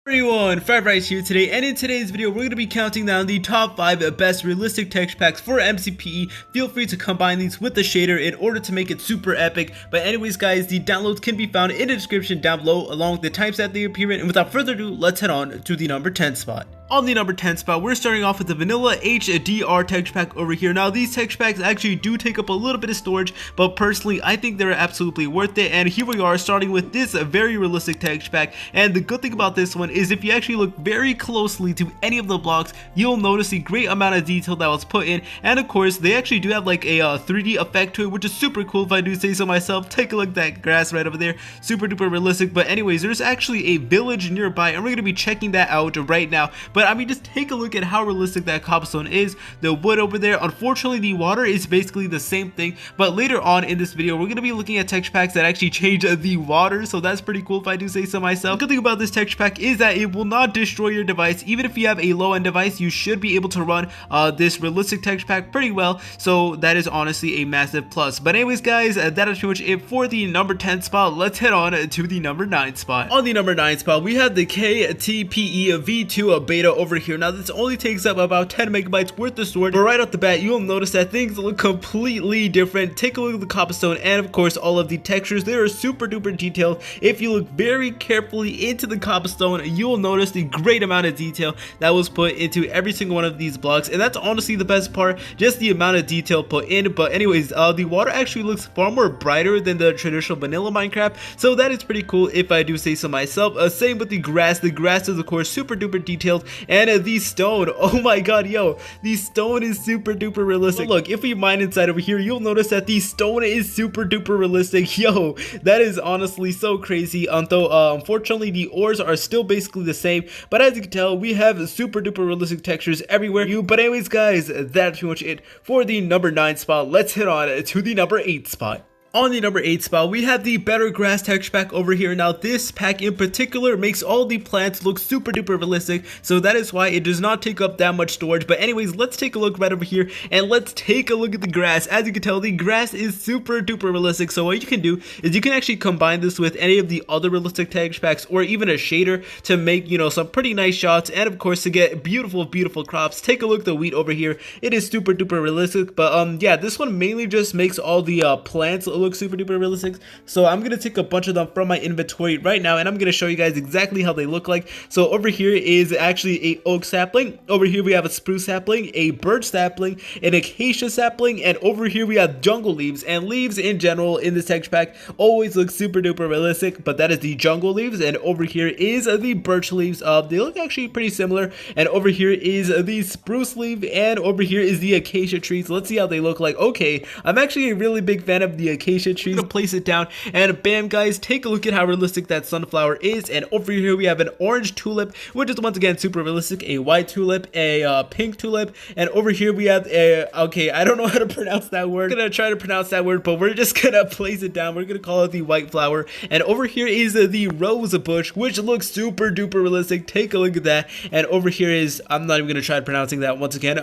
Everyone, Fried here today, and in today's video we're going to be counting down the top 5 best realistic texture packs for MCPE. Feel free to combine these with the shader in order to make it super epic. But anyways guys, the downloads can be found in the description down below along with the types that they appear in, and without further ado, let's head on to the number 10 spot. On the number 10 spot, we're starting off with the Vanilla HDR texture pack over here. Now these texture packs actually do take up a little bit of storage, but personally I think they're absolutely worth it. And here we are starting with this very realistic texture pack, and the good thing about this one is if you actually look very closely to any of the blocks, you'll notice the great amount of detail that was put in. And of course they actually do have like a 3D effect to it, which is super cool if I do say so myself. Take a look at that grass right over there, super duper realistic. But anyways, there's actually a village nearby and we're going to be checking that out right now. But I mean, just take a look at how realistic that cobblestone is. The wood over there, unfortunately the water is basically the same thing, but later on in this video we're going to be looking at texture packs that actually change the water, so that's pretty cool if I do say so myself. The good thing about this texture pack is that it will not destroy your device. Even if you have a low-end device, you should be able to run this realistic texture pack pretty well, so that is honestly a massive plus. But anyways guys, that is pretty much it for the number 10 spot. Let's head on to the number 9 spot. On the number 9 spot, we have the KTPE V2 beta over here. Now this only takes up about 10 megabytes worth of storage, but right off the bat you'll notice that things look completely different. Take a look at the cobblestone and of course all of the textures. They are super duper detailed. If you look very carefully into the cobblestone, you'll notice the great amount of detail that was put into every single one of these blocks, and that's honestly the best part, just the amount of detail put in. But anyways, the water actually looks far more brighter than the traditional vanilla Minecraft, so that is pretty cool if I do say so myself. Same with the grass. The grass is of course super duper detailed, and the stone, oh my god, yo, the stone is super duper realistic. But look, if we mine inside over here, you'll notice that the stone is super duper realistic. Yo, that is honestly so crazy. Though unfortunately the ores are still basically the same, but as you can tell we have super duper realistic textures everywhere. But anyways guys, that's pretty much it for the number 9 spot. Let's head on to the number 8 spot. On the number 8 spot, we have the Better Grass texture pack over here. Now this pack in particular makes all the plants look super duper realistic, so that is why it does not take up that much storage. But anyways, let's take a look right over here and let's take a look at the grass. As you can tell, the grass is super duper realistic, so what you can do is you can actually combine this with any of the other realistic texture packs or even a shader to make, you know, some pretty nice shots, and of course to get beautiful crops. Take a look at the wheat over here. It is super duper realistic, but yeah, this one mainly just makes all the plants look super duper realistic. So I'm gonna take a bunch of them from my inventory right now and I'm gonna show you guys exactly how they look like. So over here is actually a oak sapling, over here we have a spruce sapling, a birch sapling, an acacia sapling, and over here we have jungle leaves. And leaves in general in this texture pack always look super duper realistic, but that is the jungle leaves, and over here is the birch leaves. They look actually pretty similar, and over here is the spruce leaf, and over here is the acacia trees. Let's see how they look like. Okay, I'm actually a really big fan of the acacia trees. I'm gonna place it down, and bam guys, take a look at how realistic that sunflower is. And over here we have an orange tulip, which is once again super realistic, a white tulip, a pink tulip, and over here we have a, okay, I don't know how to pronounce that word. I'm gonna try to pronounce that word, but we're just gonna place it down. We're gonna call it the white flower. And over here is the rose bush, which looks super duper realistic. Take a look at that. And over here is, I'm not even gonna try pronouncing that once again,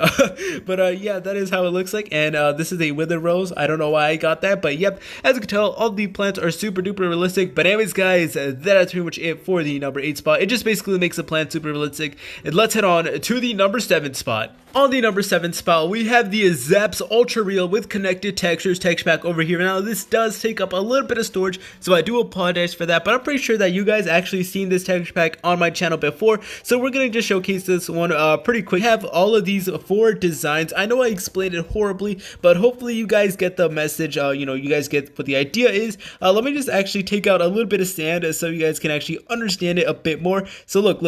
but yeah, that is how it looks like. And this is a wither rose. I don't know why I got that, but yep, as you can tell, all the plants are super duper realistic. But anyways guys, that is pretty much it for the number 8 spot. It just basically makes the plant super realistic. And let's head on to the number 7 spot. On the number 7 spot, we have the Azapz Ultra Real with Connected Textures texture pack over here. Now this does take up a little bit of storage, so I do apologize for that, but I'm pretty sure that you guys actually seen this texture pack on my channel before, so we're gonna just showcase this one pretty quick. We have all of these 4 designs. I know I explained it horribly, but hopefully you guys get the message. You know, you guys get what the idea is. Let me just actually take out a little bit of sand so you guys can actually understand it a bit more. So look.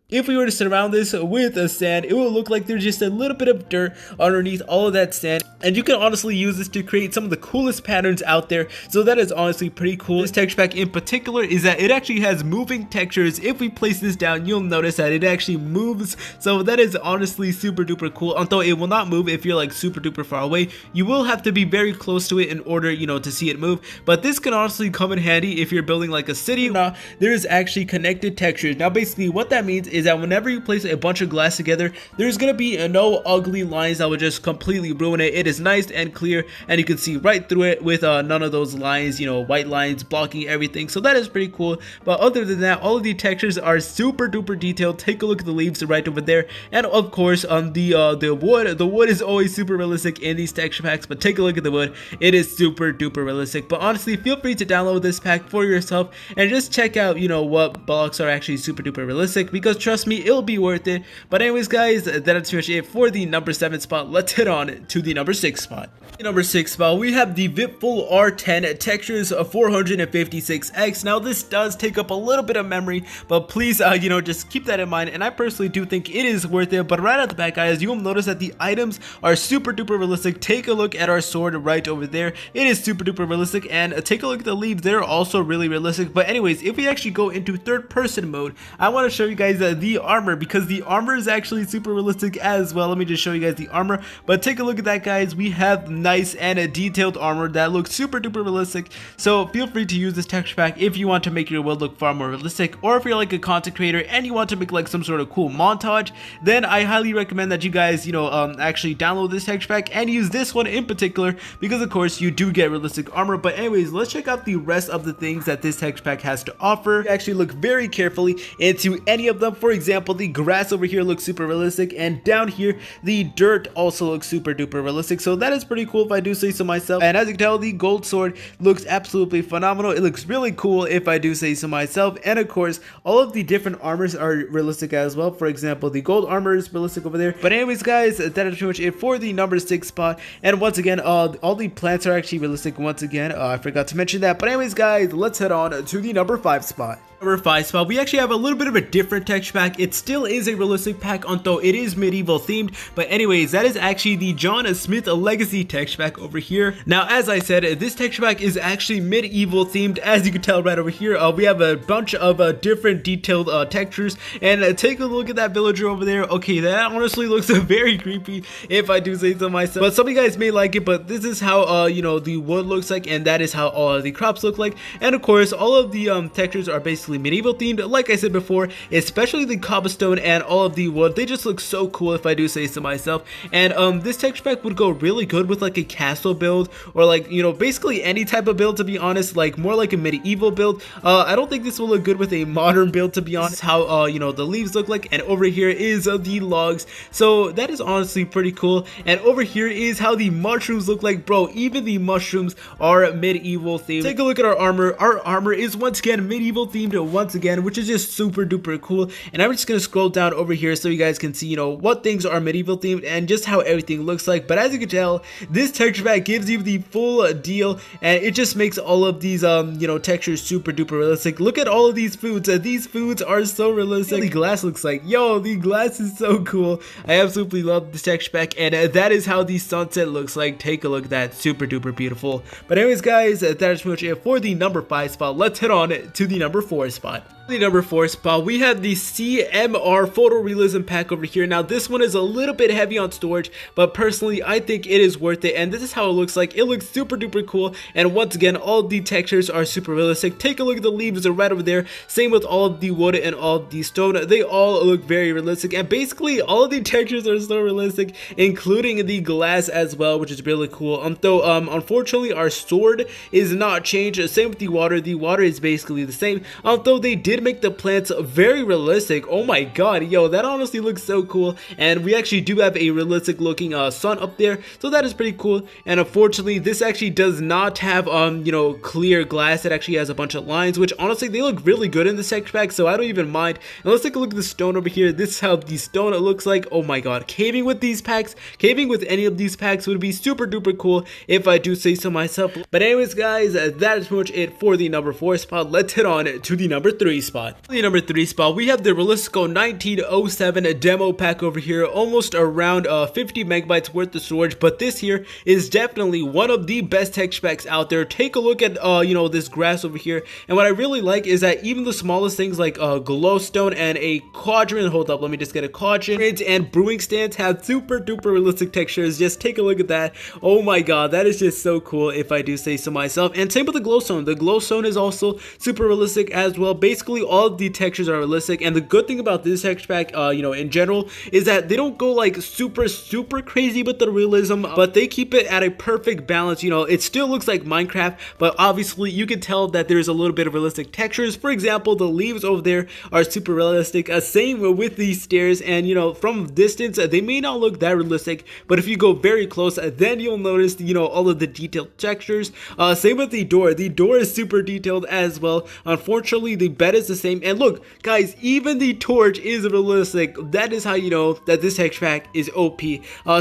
If we were to surround this with sand, it will look like there's just a little bit of dirt underneath all of that sand, and you can honestly use this to create some of the coolest patterns out there. So that is honestly pretty cool. This texture pack in particular is that it actually has moving textures. If we place this down, you'll notice that it actually moves, so that is honestly super duper cool. Although it will not move if you're like super duper far away, you will have to be very close to it in order, you know, to see it move, but this can honestly come in handy if you're building like a city. Now there is actually connected textures. Now basically what that means is that whenever you place a bunch of glass together, there's gonna be no ugly lines that would just completely ruin it. It is nice and clear, and you can see right through it with none of those lines, you know, white lines blocking everything. So that is pretty cool. But other than that, all of the textures are super duper detailed. Take a look at the leaves right over there, and of course on the wood. The wood is always super realistic in these texture packs, but take a look at the wood. It is super duper realistic. But honestly, feel free to download this pack for yourself and just check out, you know, what blocks are actually super duper realistic, because trust me, it'll be worth it. But anyways guys, that's pretty much it for the number 7 spot. Let's head on to the number 6 spot. Number 6 spot, we have the VIPUL R10 Textures 456X. Now this does take up a little bit of memory, but please you know, just keep that in mind, and I personally do think it is worth it. But right at the back guys, you will notice that the items are super duper realistic. Take a look at our sword right over there. It is super duper realistic, and take a look at the leaves. They're also really realistic. But anyways, if we actually go into third person mode, I want to show you guys the armor, because the armor is actually super realistic as well. Let me just show you guys the armor. But take a look at that guys. We have nice and a detailed armor that looks super duper realistic. So feel free to use this texture pack if you want to make your world look far more realistic, or if you're like a content creator and you want to make like some sort of cool montage, then I highly recommend that you guys, you know, actually download this texture pack and use this one in particular, because of course you do get realistic armor. But anyways, let's check out the rest of the things that this texture pack has to offer. Actually look very carefully into any of them. For example, the grass over here looks super realistic, and down here the dirt also looks super duper realistic. So that is pretty cool if I do say so myself. And as you can tell, the gold sword looks absolutely phenomenal. It looks really cool if I do say so myself. And of course, all of the different armors are realistic as well. For example, the gold armor is realistic over there. But anyways guys, that is pretty much it for the number 6 spot. And once again, all the plants are actually realistic once again. I forgot to mention that. But anyways guys, let's head on to the number 5 spot. Number 5 spot, we actually have a little bit of a different texture pack. It still is a realistic pack, although it is medieval themed. But anyways, that is actually the John Smith Legacy texture pack over here. Now, as I said, this texture pack is actually medieval themed, as you can tell right over here. We have a bunch of different detailed textures, and take a look at that villager over there. Okay, that honestly looks very creepy if I do say so myself. But some of you guys may like it, but this is how you know, the wood looks like, and that is how all the crops look like. And of course, all of the textures are basically medieval themed, like I said before, especially the cobblestone and all of the wood. They just look so cool if I do say so myself. And this texture pack would go really good with like a castle build, or like, you know, basically any type of build, to be honest, like more like a medieval build. I don't think this will look good with a modern build, to be honest, how you know, the leaves look like. And over here is the logs, so that is honestly pretty cool. And over here is how the mushrooms look like. Bro, even the mushrooms are medieval themed. Take a look at our armor. Our armor is once again medieval themed once again, which is just super duper cool. And I'm just gonna scroll down over here so you guys can see, you know, what things are medieval themed and just how everything looks like. But as you can tell, this texture pack gives you the full deal, and it just makes all of these you know, textures super duper realistic. Look at all of these foods. These foods are so realistic. The glass looks like, yo, the glass is so cool. I absolutely love this texture pack, and that is how the sunset looks like. Take a look at that, super duper beautiful. But anyways guys, that is pretty much it for the number 5 spot. Let's head on to the number 4 spot. The number 4 spot, we have the CMR Photorealism pack over here. Now this one is a little bit heavy on storage, but personally I think it is worth it, and this is how it looks like. It looks super duper cool, and once again, all the textures are super realistic. Take a look at the leaves, are right over there. Same with all of the wood and all of the stone. They all look very realistic, and basically all of the textures are so realistic, including the glass as well, which is really cool. Though unfortunately our sword is not changed. Same with the water. The water is basically the same, although they did make the plants very realistic. Oh my god, yo, that honestly looks so cool. And we actually do have a realistic looking sun up there, so that is pretty cool. And unfortunately, this actually does not have you know, clear glass. It actually has a bunch of lines, which honestly they look really good in this texture pack, so I don't even mind. And let's take a look at the stone over here. This is how the stone looks like. Oh my god, caving with these packs, caving with any of these packs would be super duper cool if I do say so myself. But anyways guys, that is pretty much it for the number 4 spot. Let's head on to the number 3 spot. spot. On the number 3 spot, we have the Realistico 1907 demo pack over here, almost around 50 megabytes worth of storage, but this here is definitely one of the best texture packs out there. Take a look at you know, this grass over here, and what I really like is that even the smallest things like glowstone and a quadrant, hold up, let me just get a quadrant, and brewing stands have super duper realistic textures. Just take a look at that. Oh my god, that is just so cool if I do say so myself. And same with the glowstone. The glowstone is also super realistic as well. Basically all of the textures are realistic, and the good thing about this texture pack, you know, in general, is that they don't go like super crazy with the realism, but they keep it at a perfect balance. You know, it still looks like Minecraft, but obviously you can tell that there's a little bit of realistic textures. For example, the leaves over there are super realistic. Same with these stairs, and you know, from distance they may not look that realistic, but if you go very close, then you'll notice, you know, all of the detailed textures. Same with the door. The door is super detailed as well. Unfortunately, the bed is the same, and look guys, even the torch is realistic. That is how you know that this texture pack is OP.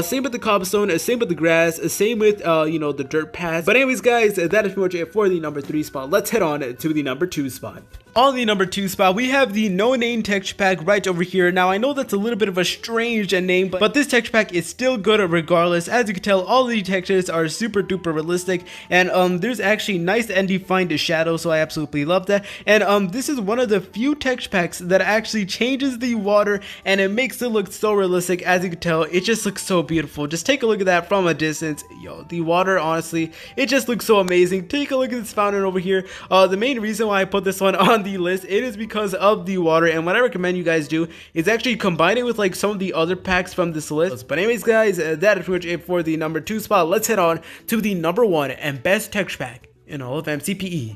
Same with the cobblestone, same with the grass, same with you know, the dirt paths. But anyways guys, that is pretty much it for the number 3 spot. Let's head on to the number 2 spot. On the number 2 spot, we have the No Name texture pack right over here. Now I know that's a little bit of a strange name, but this texture pack is still good regardless. As you can tell, all the textures are super duper realistic, and there's actually nice and defined shadow, so I absolutely love that. And this is one of the few texture packs that actually changes the water, and it makes it look so realistic. As you can tell, it just looks so beautiful. Just take a look at that from a distance. Yo, the water, honestly, it just looks so amazing. Take a look at this fountain over here. The main reason why I put this one on the list, it is because of the water, and what I recommend you guys do is actually combine it with like some of the other packs from this list. But anyways guys, that is pretty much it for the number 2 spot. Let's head on to the number 1 and best texture pack in all of MCPE.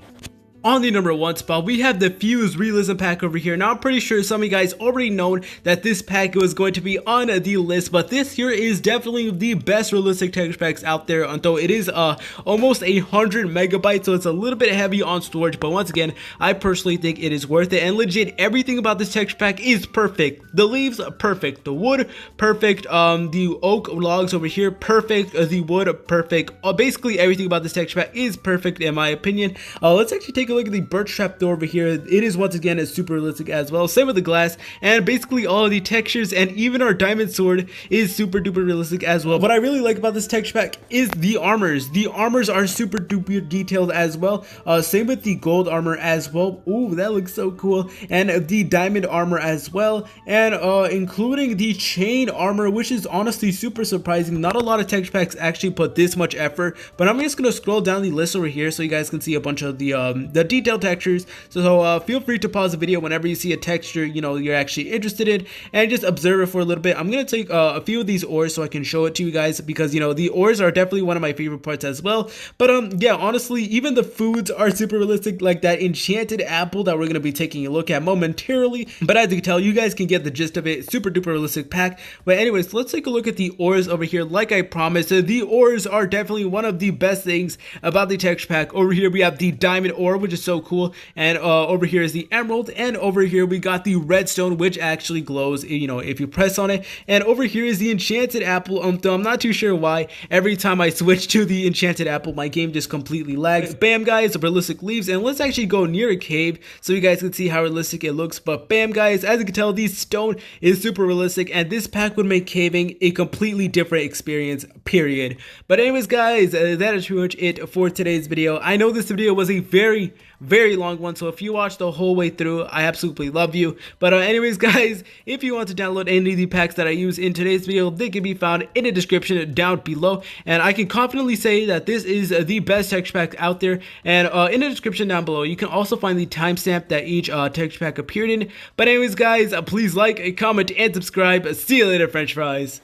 On the number 1 spot, we have the Fuserealism pack over here. Now I'm pretty sure some of you guys already know that this pack was going to be on the list, but this here is definitely the best realistic texture packs out there, although it is almost 100 megabytes, so it's a little bit heavy on storage. But once again, I personally think it is worth it, and legit everything about this texture pack is perfect. The leaves perfect, the wood perfect, the oak logs over here perfect, the wood perfect. Basically everything about this texture pack is perfect in my opinion. Let's actually take a look at the birch trap door over here. It is once again super realistic as well. Same with the glass, and basically all of the textures, and even our diamond sword is super duper realistic as well. What I really like about this texture pack is the armors. The armors are super duper detailed as well. Same with the gold armor as well. Ooh, that looks so cool. And the diamond armor as well, and including the chain armor, which is honestly super surprising. Not a lot of texture packs actually put this much effort, but I'm just gonna scroll down the list over here so you guys can see a bunch of the detailed textures. So feel free to pause the video whenever you see a texture, you know, you're actually interested in, and just observe it for a little bit. I'm gonna take a few of these ores so I can show it to you guys, because you know, the ores are definitely one of my favorite parts as well. But yeah, honestly, even the foods are super realistic, like that enchanted apple that we're gonna be taking a look at momentarily. But as you can tell, you guys can get the gist of it. Super duper realistic pack. But anyways, let's take a look at the ores over here. Like I promised, the ores are definitely one of the best things about the texture pack. Over here we have the diamond ore, which is so cool, and over here is the emerald, and over here we got the redstone, which actually glows, you know, if you press on it. And over here is the enchanted apple. Though I'm not too sure why every time I switch to the enchanted apple, my game just completely lags. Bam guys, realistic leaves, and let's actually go near a cave so you guys can see how realistic it looks. But bam guys, as you can tell, the stone is super realistic, and this pack would make caving a completely different experience, period. But anyways guys, that is pretty much it for today's video. I know this video was a very long one, so if you watched the whole way through, I absolutely love you. But anyways guys, if you want to download any of the packs that I use in today's video, they can be found in the description down below, and I can confidently say that this is the best texture pack out there. And in the description down below, you can also find the timestamp that each texture pack appeared in. But anyways guys, please like, comment, and subscribe. See you later, french fries.